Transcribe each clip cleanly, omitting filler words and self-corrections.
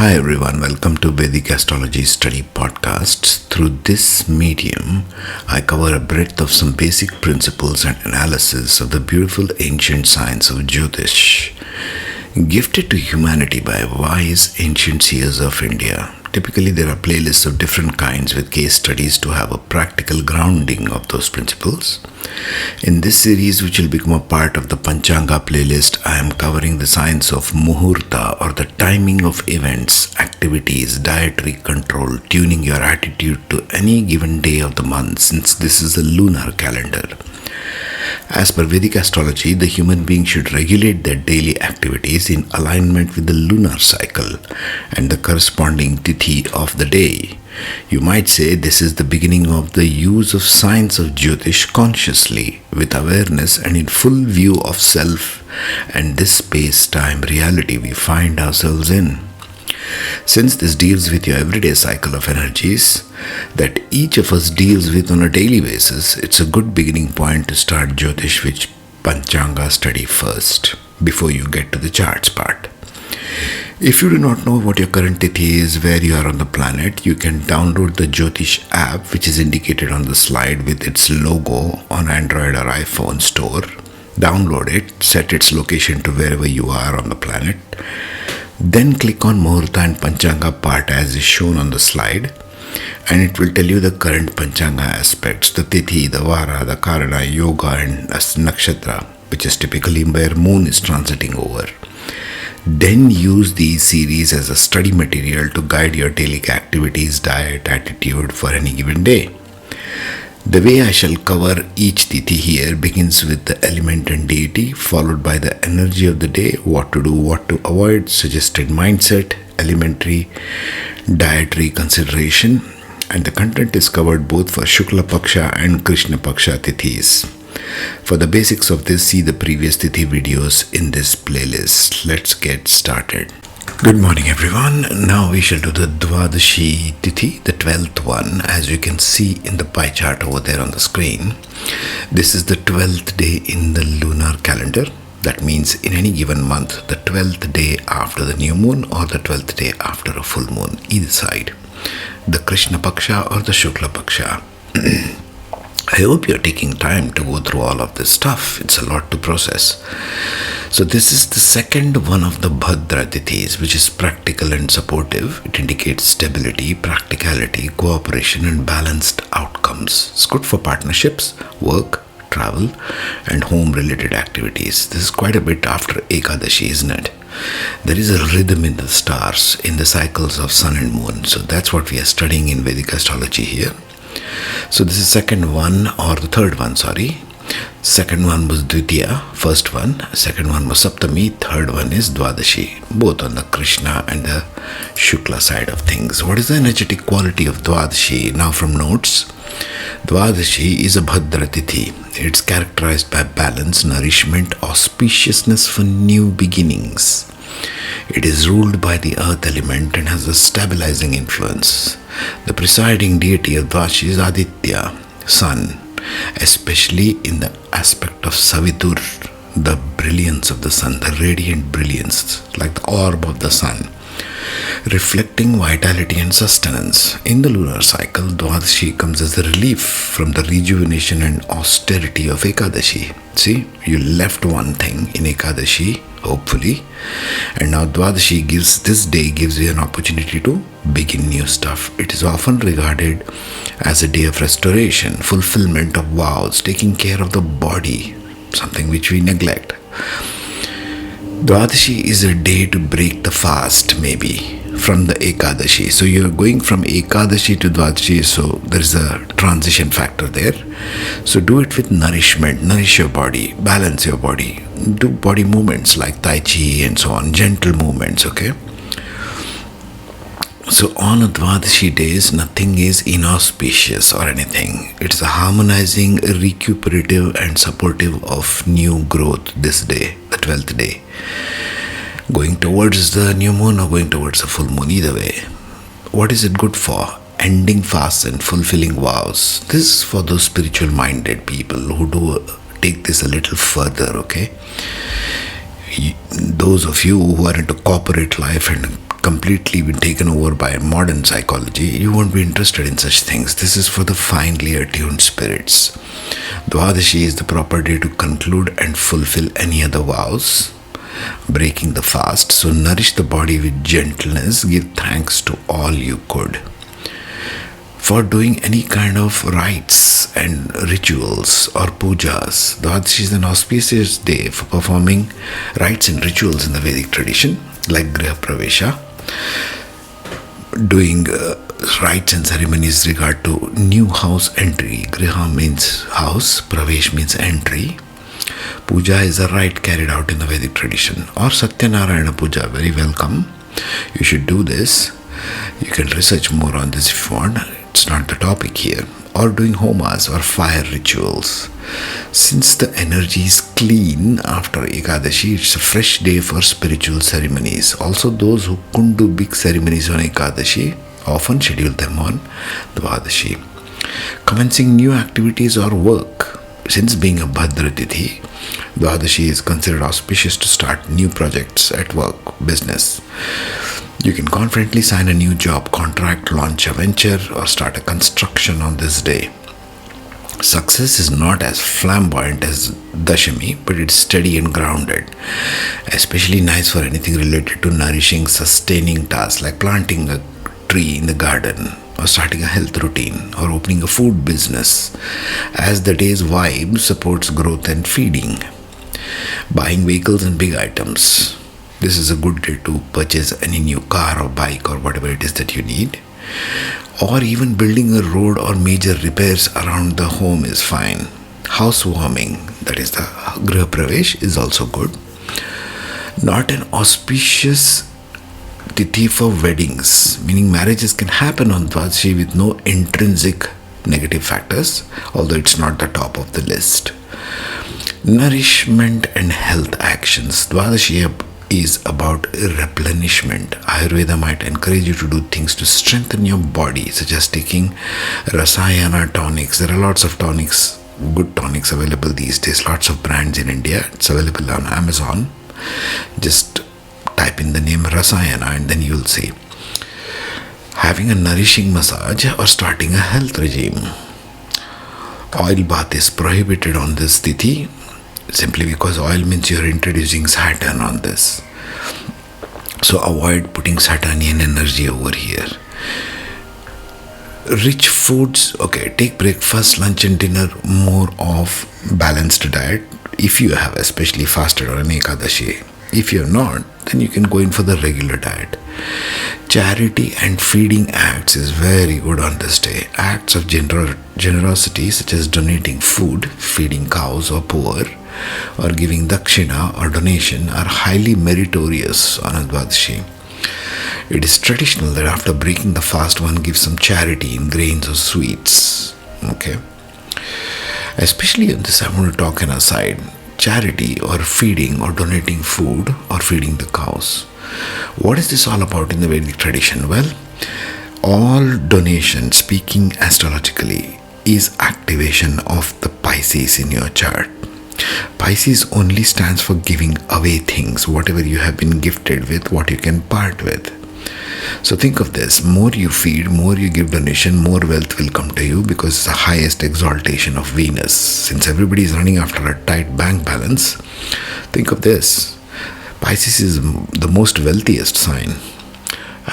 Hi everyone, welcome to Vedic Astrology Study Podcast. Through this medium, I cover a breadth of some basic principles and analysis of the beautiful ancient science of Jyotish, gifted to humanity by wise ancient seers of India. Typically, there are playlists of different kinds with case studies to have a practical grounding of those principles. In this series, which will become a part of the Panchanga playlist, I am covering the science of Muhurta, or the timing of events, activities, dietary control, tuning your attitude to any given day of the month, since this is a lunar calendar. As per Vedic astrology, the human being should regulate their daily activities in alignment with the lunar cycle and the corresponding tithi of the day. You might say this is the beginning of the use of science of Jyotish consciously, with awareness and in full view of self and this space-time reality we find ourselves in. Since this deals with your everyday cycle of energies that each of us deals with on a daily basis, it's a good beginning point to start Jyotish with Panchanga study first, before you get to the charts part. If you do not know what your current tithi is, where you are on the planet, you can download the Jyotish app, which is indicated on the slide with its logo on Android or iPhone store. Download it, set its location to wherever you are on the planet. Then click on Muhurta and Panchanga part as is shown on the slide, and it will tell you the current Panchanga aspects, the Tithi, the Vara, the Karana, Yoga and Nakshatra, which is typically where moon is transiting over. Then use these series as a study material to guide your daily activities, diet, attitude for any given day. The way I shall cover each tithi here begins with the element and deity, followed by the energy of the day, what to do, what to avoid, suggested mindset, elementary, dietary consideration, and the content is covered both for Shukla Paksha and Krishna Paksha tithis. For the basics of this, see the previous tithi videos in this playlist. Let's get started. Good morning everyone. Now we shall do the Dwadashi Tithi, the 12th one, as you can see in the pie chart over there on the screen. This is the 12th day in the lunar calendar. That means in any given month, the 12th day after the new moon or the 12th day after a full moon, either side. The Krishna Paksha or the Shukla Paksha. I hope you're taking time to go through all of this stuff. It's a lot to process. So this is the second one of the Bhadra Tithis, which is practical and supportive. It indicates stability, practicality, cooperation and balanced outcomes. It's good for partnerships, work, travel and home-related activities. This is quite a bit after Ekadashi, isn't it? There is a rhythm in the stars, in the cycles of sun and moon. So that's what we are studying in Vedic astrology here. So this is second one, or the third one, sorry. Second one was Dvitiya, first one. Second one was Saptami, third one is Dwadashi. Both on the Krishna and the Shukla side of things. What is the energetic quality of Dwadashi? Now from notes. Dwadashi is a Bhadra Tithi. It's characterized by balance, nourishment, auspiciousness for new beginnings. It is ruled by the earth element and has a stabilizing influence. The presiding deity of Dwadashi is Aditya, sun, especially in the aspect of Savitur, the brilliance of the sun, the radiant brilliance, like the orb of the sun, reflecting vitality and sustenance. In the lunar cycle, Dwadashi comes as a relief from the rejuvenation and austerity of Ekadashi. See, you left one thing in Ekadashi, hopefully, and now Dwadashi gives you an opportunity to begin new stuff. It is often regarded as a day of restoration, fulfillment of vows, taking care of the body, something which we neglect. Dwadashi is a day to break the fast, maybe, from the Ekadashi. So you're going from Ekadashi to Dwadashi, so there is a transition factor there. So do it with nourishment, nourish your body, balance your body, do body movements like Tai Chi and so on, gentle movements, okay? So on a Dwadashi days, nothing is inauspicious or anything. It's a harmonizing, recuperative and supportive of new growth this day, the 12th day. Going towards the new moon or going towards the full moon, either way. What is it good for? Ending fasts and fulfilling vows. This is for those spiritual minded people who do take this a little further, okay? Those of you who are into corporate life and completely been taken over by modern psychology, you won't be interested in such things. This is for the finely attuned spirits. Dwadashi is the proper day to conclude and fulfill any other vows, breaking the fast. So nourish the body with gentleness, give thanks to all you could. For doing any kind of rites and rituals or pujas, Dwadashi is an auspicious day for performing rites and rituals in the Vedic tradition, like Griha Pravesha, doing rites and ceremonies regard to new house entry. Griha means house, Pravesh means entry. Puja is a rite carried out in the Vedic tradition, or Satyanarayana Puja, very welcome. You should do this. You can research more on this if you want. It's not the topic here. Or doing homas or fire rituals. Since the energy is clean after Ekadashi, it's a fresh day for spiritual ceremonies. Also, those who couldn't do big ceremonies on Ekadashi often schedule them on Dwadashi. Commencing new activities or work. Since being a Bhadra Tithi, Dwadashi is considered auspicious to start new projects at work, business. You can confidently sign a new job, contract, launch a venture, or start a construction on this day. Success is not as flamboyant as Dashami, but it's steady and grounded. Especially nice for anything related to nourishing, sustaining tasks like planting a tree in the garden, or starting a health routine, or opening a food business, as the day's vibe supports growth and feeding. Buying vehicles and big items. This is a good day to purchase any new car or bike or whatever it is that you need. Or even building a road or major repairs around the home is fine. Housewarming, that is the Griha Pravesh, is also good. Not an auspicious tithi for weddings, meaning marriages can happen on Dwadashi with no intrinsic negative factors, although it's not the top of the list. Nourishment and health actions. Dwadashi is about replenishment. Ayurveda might encourage you to do things to strengthen your body, such as taking Rasayana tonics. There are lots of tonics, good tonics available these days. Lots of brands in India. It's available on Amazon. Just type in the name Rasayana and then you'll see. Having a nourishing massage or starting a health regime. Oil bath is prohibited on this tithi, simply because oil means you're introducing Saturn on this. So avoid putting Saturnian energy over here. Rich foods, take breakfast, lunch and dinner more of balanced diet if you have especially fasted on Ekadashi. If you're not, then you can go in for the regular diet. Charity and feeding acts is very good on this day. Acts of generosity such as donating food, feeding cows or poor, or giving dakshina or donation are highly meritorious on Dwadashi. It is traditional that after breaking the fast, one gives some charity in grains or sweets. Especially on this, I want to talk an aside. Charity or feeding or donating food or feeding the cows. What is this all about in the Vedic tradition? Well, all donation, speaking astrologically, is activation of the Pisces in your chart. Pisces only stands for giving away things, whatever you have been gifted with, what you can part with. So think of this, more you feed, more you give donation, more wealth will come to you, because it's the highest exaltation of Venus. Since everybody is running after a tight bank balance, think of this, Pisces is the most wealthiest sign.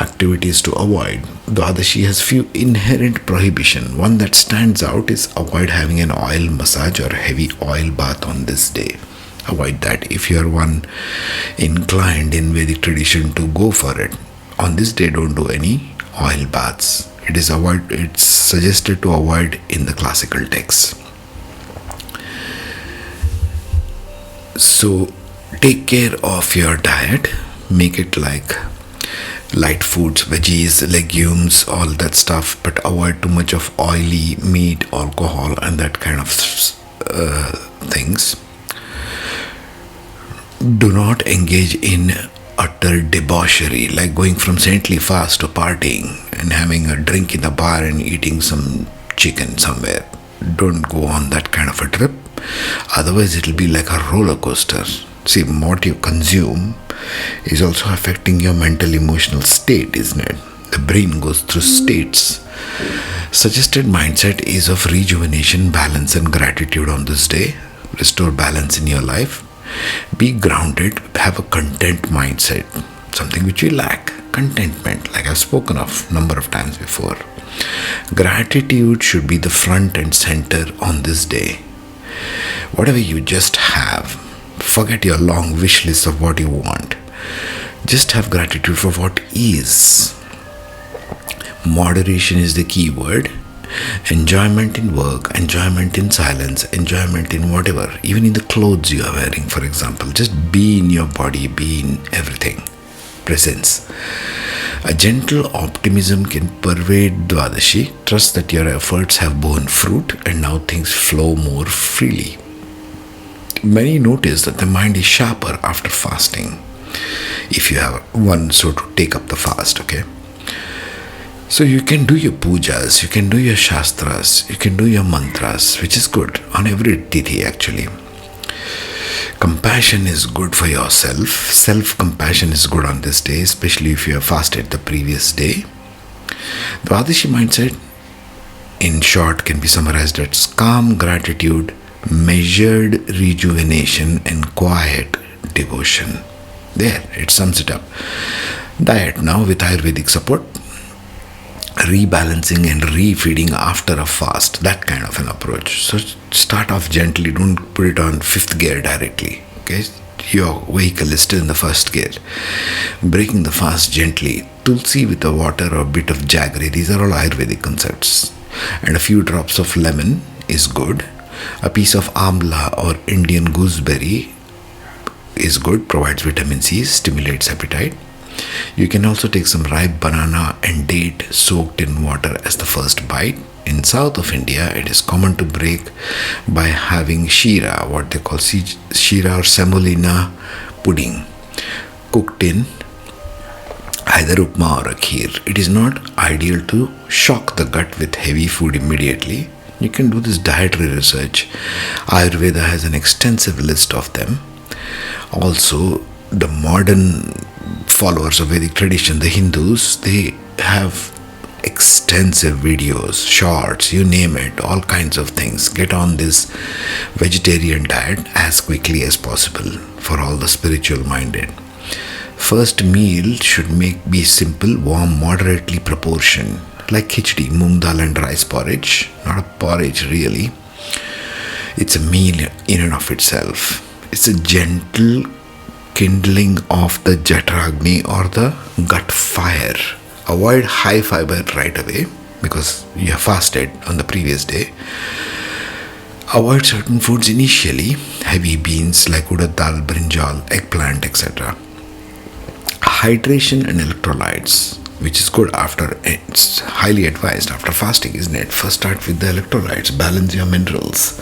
Activities to avoid. Dwadashi has few inherent prohibition. One that stands out is avoid having an oil massage or heavy oil bath on this day. Avoid that if you are one inclined in Vedic tradition to go for it. On this day, don't do any oil baths. It's suggested to avoid in the classical texts. So take care of your diet. Make it like light foods, veggies, legumes, all that stuff, but avoid too much of oily meat, alcohol, and that kind of things. Do not engage in utter debauchery, like going from saintly fast to partying and having a drink in the bar and eating some chicken somewhere. Don't go on that kind of a trip. Otherwise, it'll be like a roller coaster. See, what you consume is also affecting your mental emotional state, isn't it? The brain goes through states. Suggested mindset is of rejuvenation, balance, and gratitude on this day. Restore balance in your life. Be grounded, have a content mindset, something which we lack. Contentment, like I've spoken of number of times before. Gratitude should be the front and center on this day. Whatever you just have, forget your long wish list of what you want. Just have gratitude for what is. Moderation is the key word. Enjoyment in work, enjoyment in silence, enjoyment in whatever, even in the clothes you are wearing, for example. Just be in your body, be in everything. Presence. A gentle optimism can pervade Dwadashi. Trust that your efforts have borne fruit and now things flow more freely. Many notice that the mind is sharper after fasting. If you have one, so to take up the fast, okay? So you can do your pujas, you can do your shastras, you can do your mantras, which is good on every tithi actually. Compassion is good for yourself. Self-compassion is good on this day, especially if you have fasted the previous day. Dwadashi mindset, in short, can be summarized as calm gratitude, measured rejuvenation, and quiet devotion. There, it sums it up. Diet now with Ayurvedic support. Rebalancing and refeeding after a fast, that kind of an approach. So start off gently, don't put it on fifth gear directly. Okay, your vehicle is still in the first gear. Breaking the fast gently. Tulsi with the water or a bit of jaggery, these are all Ayurvedic concepts. And a few drops of lemon is good. A piece of amla or Indian gooseberry is good, provides vitamin C, stimulates appetite. You can also take some ripe banana and date soaked in water as the first bite. In south of India, it is common to break by having shira, what they call shira or semolina pudding, cooked in either upma or a kheer. It is not ideal to shock the gut with heavy food immediately. You can do this dietary research. Ayurveda has an extensive list of them. Also, the modern followers of Vedic tradition, the Hindus, they have extensive videos, shorts, you name it, all kinds of things. Get on this vegetarian diet as quickly as possible for all the spiritual minded. First meal should be simple, warm, moderately proportioned, like khichdi, moong dal and rice porridge. Not a porridge really. It's a meal in and of itself. It's a gentle kindling of the Jatragni or the gut fire. Avoid high fiber right away because you have fasted on the previous day. Avoid certain foods initially, heavy beans like urad dal, brinjal, eggplant, etc. Hydration and electrolytes, which is good after, it's highly advised after fasting, isn't it? First start with the electrolytes, balance your minerals.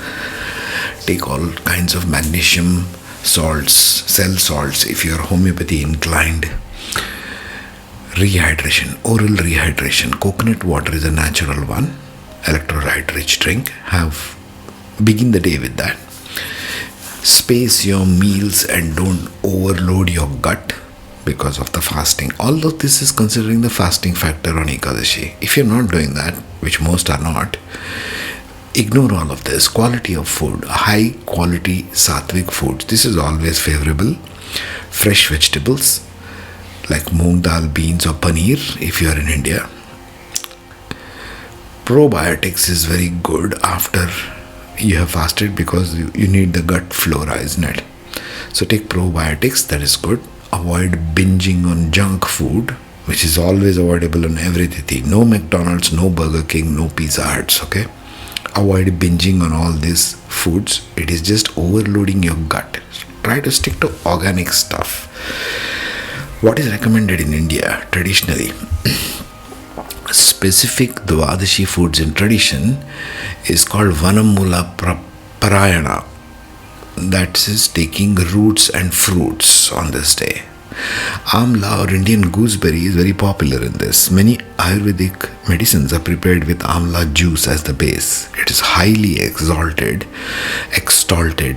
Take all kinds of magnesium, salts, cell salts if you are homeopathy inclined. Rehydration, oral rehydration. Coconut water is a natural one. Electrolyte rich drink. Begin the day with that. Space your meals and don't overload your gut because of the fasting. All of this is considering the fasting factor on Ekadashi. If you're not doing that, which most are not, ignore all of this. Quality of food, high quality sattvic foods. This is always favorable. Fresh vegetables like moong dal, beans or paneer if you are in India. Probiotics is very good after you have fasted because you need the gut flora, isn't it? So take probiotics, that is good. Avoid binging on junk food, which is always avoidable on every tithi. No McDonald's, no Burger King, no Pizza Huts, okay? Avoid binging on all these foods. It is just overloading your gut. Try to stick to organic stuff. What is recommended in India traditionally? Specific Dwadashi foods in tradition is called Vanamula Parayana. That is taking roots and fruits on this day. Amla or Indian gooseberry is very popular in this. Many Ayurvedic medicines are prepared with amla juice as the base. It is highly exalted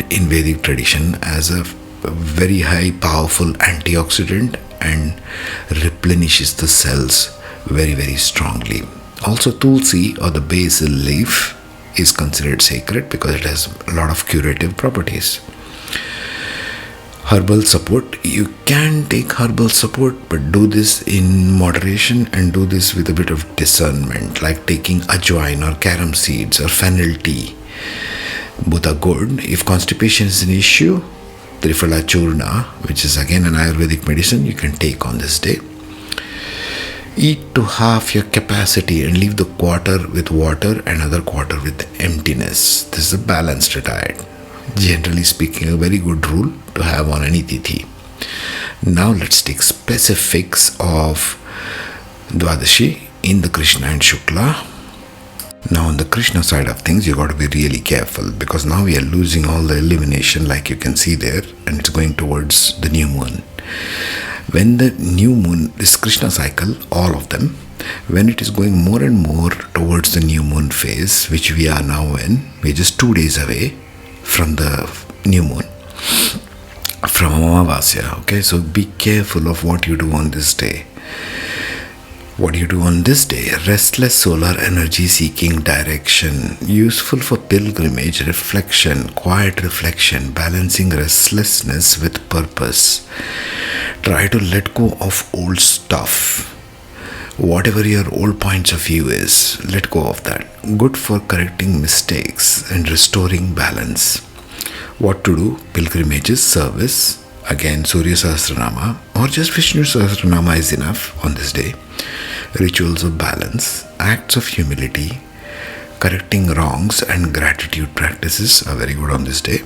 in Vedic tradition as a very high powerful antioxidant and replenishes the cells very, very strongly. Also, tulsi or the basil leaf is considered sacred because it has a lot of curative properties. Herbal support, you can take herbal support, but do this in moderation and do this with a bit of discernment, like taking ajwain or carom seeds or fennel tea. Both are good. If constipation is an issue, Triphala Churna, which is again an Ayurvedic medicine, you can take on this day. Eat to half your capacity and leave the quarter with water and other quarter with emptiness. This is a balanced diet. Generally speaking, a very good rule to have on any tithi. Now let's take specifics of Dwadashi in the Krishna and Shukla. Now on the Krishna side of things, you got to be really careful because now we are losing all the illumination like you can see there, and it's going towards the new moon. When the new moon, this Krishna cycle, all of them, when it is going more and more towards the new moon phase, which we are now in, we're just 2 days away from the new moon, from Amavasya. Okay, so be careful of what you do on this day. What do you do on this day? Restless solar energy seeking direction, useful for pilgrimage, reflection, quiet reflection, balancing restlessness with purpose. Try to let go of old stuff. Whatever your old points of view is, let go of that. Good for correcting mistakes and restoring balance. What to do? Pilgrimages, service, again Surya Sahasranama or just Vishnu Sahasranama is enough on this day. Rituals of balance, acts of humility, correcting wrongs and gratitude practices are very good on this day.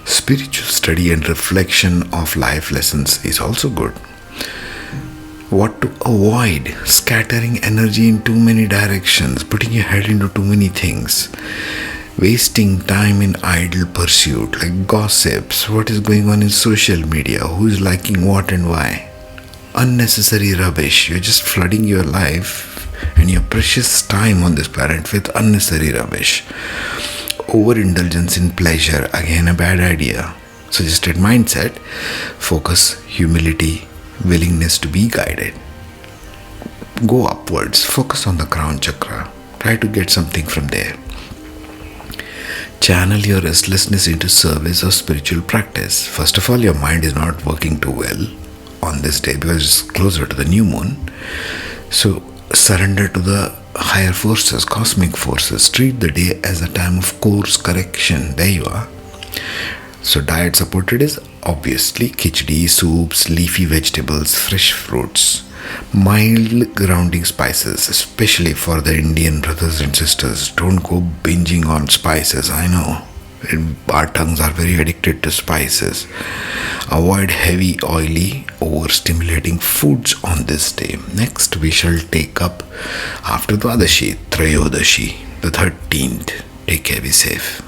Spiritual study and reflection of life lessons is also good. What to avoid? Scattering energy in too many directions, putting your head into too many things, wasting time in idle pursuit like gossips, what is going on in social media, who is liking what and why. Unnecessary rubbish. You're just flooding your life and your precious time on this planet with unnecessary rubbish. Overindulgence in pleasure, again a bad idea. Suggested mindset, focus, humility, willingness to be guided. Go upwards, focus on the crown chakra. Try to get something from there. Channel your restlessness into service or spiritual practice. First of all, your mind is not working too well on this day because it's closer to the new moon. So surrender to the higher forces, cosmic forces. Treat the day as a time of course correction. There you are. So diet supported is obviously khichdi, soups, leafy vegetables, fresh fruits, mild grounding spices, especially for the Indian brothers and sisters. Don't go binging on spices. I know our tongues are very addicted to spices. Avoid heavy, oily, overstimulating foods on this day. Next, we shall take up after Dwadashi, Trayodashi, the 13th. Take care, be safe.